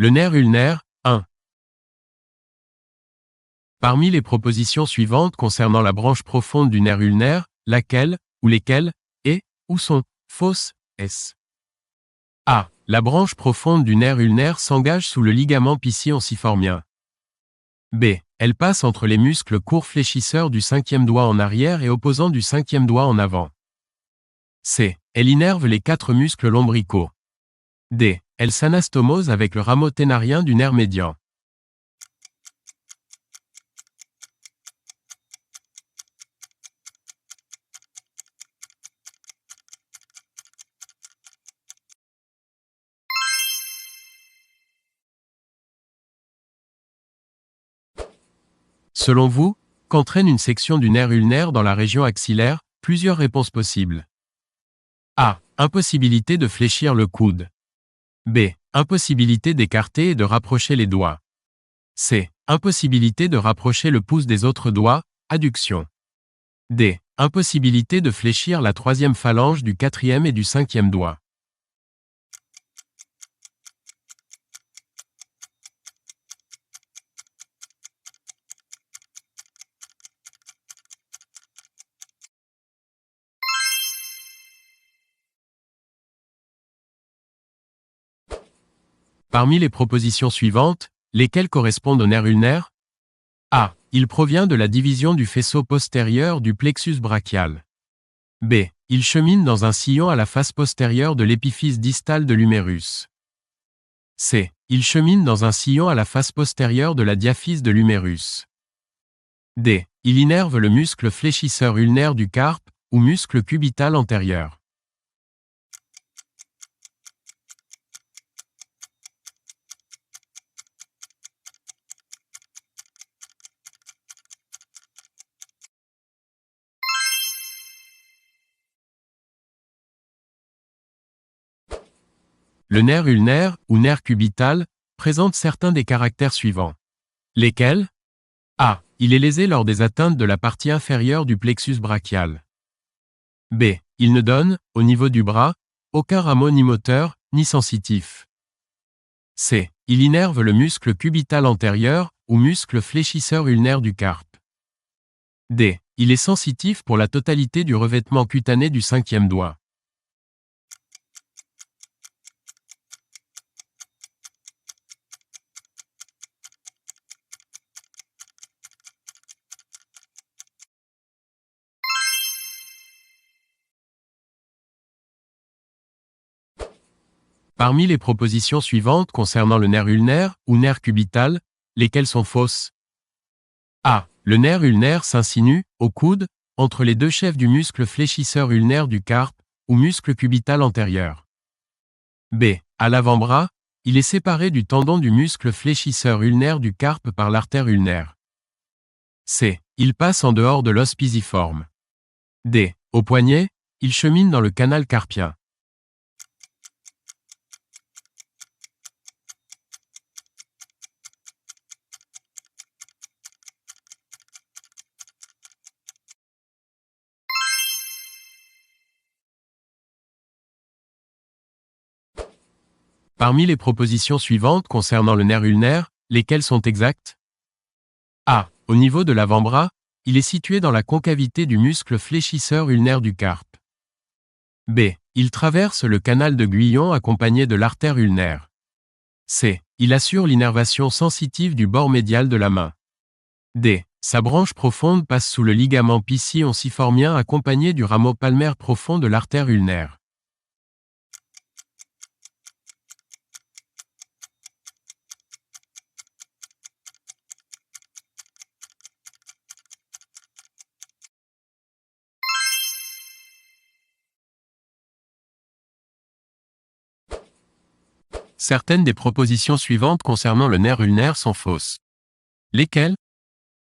Le nerf ulnaire, 1. Parmi les propositions suivantes concernant la branche profonde du nerf ulnaire, laquelle, ou lesquelles, est, ou sont, fausses, S. A. La branche profonde du nerf ulnaire s'engage sous le ligament pisci-onciformien. B. Elle passe entre les muscles courts fléchisseurs du cinquième doigt en arrière et opposants du cinquième doigt en avant. C. Elle innerve les 4 muscles lombricaux. D. Elle s'anastomose avec le rameau ténarien du nerf médian. Selon vous, qu'entraîne une section du nerf ulnaire dans la région axillaire? Plusieurs réponses possibles. A. Impossibilité de fléchir le coude. B. Impossibilité d'écarter et de rapprocher les doigts. C. Impossibilité de rapprocher le pouce des autres doigts, adduction. D. Impossibilité de fléchir la 3e phalange du 4e et du 5e doigt. Parmi les propositions suivantes, lesquelles correspondent au nerf ulnaire? A. Il provient de la division du faisceau postérieur du plexus brachial. B. Il chemine dans un sillon à la face postérieure de l'épiphyse distale de l'humérus. C. Il chemine dans un sillon à la face postérieure de la diaphyse de l'humérus. D. Il innerve le muscle fléchisseur ulnaire du carpe, ou muscle cubital antérieur. Le nerf ulnaire, ou nerf cubital, présente certains des caractères suivants. Lesquels? A. Il est lésé lors des atteintes de la partie inférieure du plexus brachial. B. Il ne donne, au niveau du bras, aucun rameau ni moteur, ni sensitif. C. Il innerve le muscle cubital antérieur, ou muscle fléchisseur ulnaire du carpe. D. Il est sensitif pour la totalité du revêtement cutané du 5e doigt. Parmi les propositions suivantes concernant le nerf ulnaire, ou nerf cubital, lesquelles sont fausses? A. Le nerf ulnaire s'insinue, au coude, entre les 2 chefs du muscle fléchisseur ulnaire du carpe, ou muscle cubital antérieur. B. À l'avant-bras, il est séparé du tendon du muscle fléchisseur ulnaire du carpe par l'artère ulnaire. C. Il passe en dehors de l'os pisiforme. D. Au poignet, il chemine dans le canal carpien. Parmi les propositions suivantes concernant le nerf ulnaire, lesquelles sont exactes? A. Au niveau de l'avant-bras, il est situé dans la concavité du muscle fléchisseur ulnaire du carpe. B. Il traverse le canal de Guyon accompagné de l'artère ulnaire. C. Il assure l'innervation sensitive du bord médial de la main. D. Sa branche profonde passe sous le ligament pisci-onciformien accompagné du rameau palmaire profond de l'artère ulnaire. Certaines des propositions suivantes concernant le nerf ulnaire sont fausses. Lesquelles?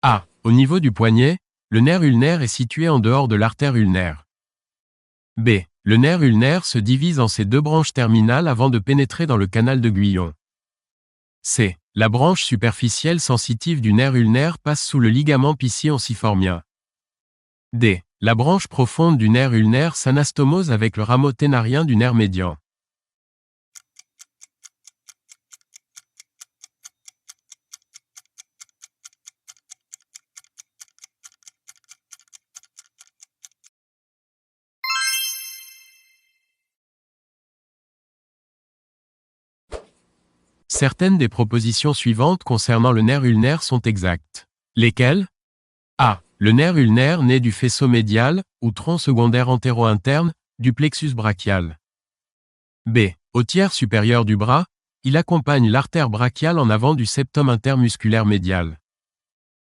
A. Au niveau du poignet, le nerf ulnaire est situé en dehors de l'artère ulnaire. B. Le nerf ulnaire se divise en ses 2 branches terminales avant de pénétrer dans le canal de Guyon. C. La branche superficielle sensitive du nerf ulnaire passe sous le ligament pisci-onciformien. D. La branche profonde du nerf ulnaire s'anastomose avec le rameau ténarien du nerf médian. Certaines des propositions suivantes concernant le nerf ulnaire sont exactes. Lesquelles? A. Le nerf ulnaire naît du faisceau médial, ou tronc secondaire antéro-interne, du plexus brachial. B. Au tiers supérieur du bras, il accompagne l'artère brachiale en avant du septum intermusculaire médial.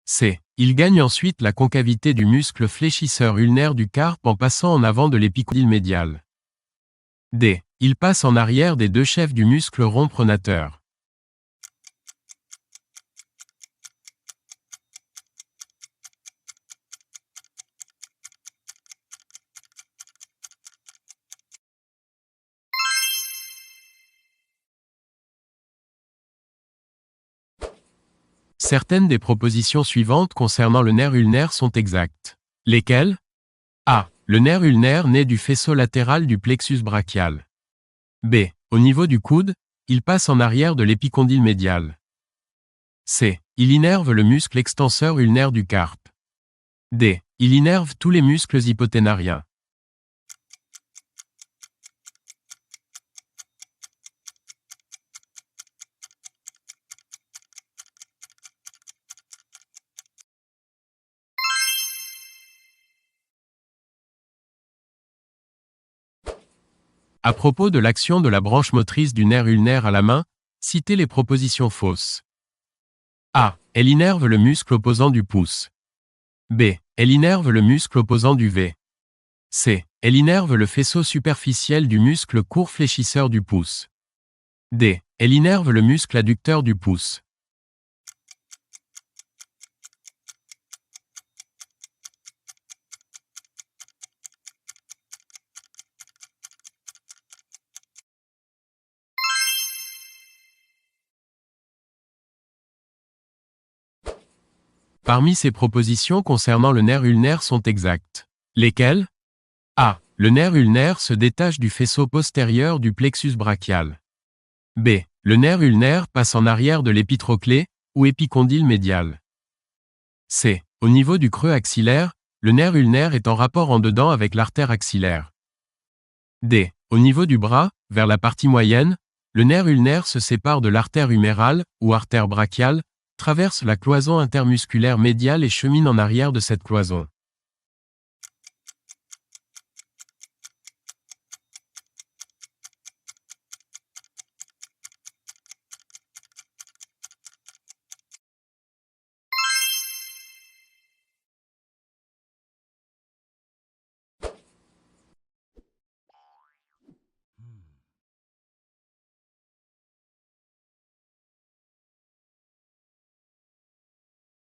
C. Il gagne ensuite la concavité du muscle fléchisseur ulnaire du carpe en passant en avant de l'épicondyle médial. D. Il passe en arrière des deux chefs du muscle rond pronateur. Certaines des propositions suivantes concernant le nerf ulnaire sont exactes. Lesquelles? A. Le nerf ulnaire naît du faisceau latéral du plexus brachial. B. Au niveau du coude, il passe en arrière de l'épicondyle médial. C. Il innerve le muscle extenseur ulnaire du carpe. D. Il innerve tous les muscles hypoténariens. À propos de l'action de la branche motrice du nerf ulnaire à la main, citez les propositions fausses. A. Elle innerve le muscle opposant du pouce. B. Elle innerve le muscle opposant du V. C. Elle innerve le faisceau superficiel du muscle court fléchisseur du pouce. D. Elle innerve le muscle adducteur du pouce. Parmi ces propositions concernant le nerf ulnaire sont exactes. Lesquelles? A. Le nerf ulnaire se détache du faisceau postérieur du plexus brachial. B. Le nerf ulnaire passe en arrière de l'épitroclé, ou épicondyle médial. C. Au niveau du creux axillaire, le nerf ulnaire est en rapport en dedans avec l'artère axillaire. D. Au niveau du bras, vers la partie moyenne, le nerf ulnaire se sépare de l'artère humérale, ou artère brachiale, traverse la cloison intermusculaire médiale et chemine en arrière de cette cloison.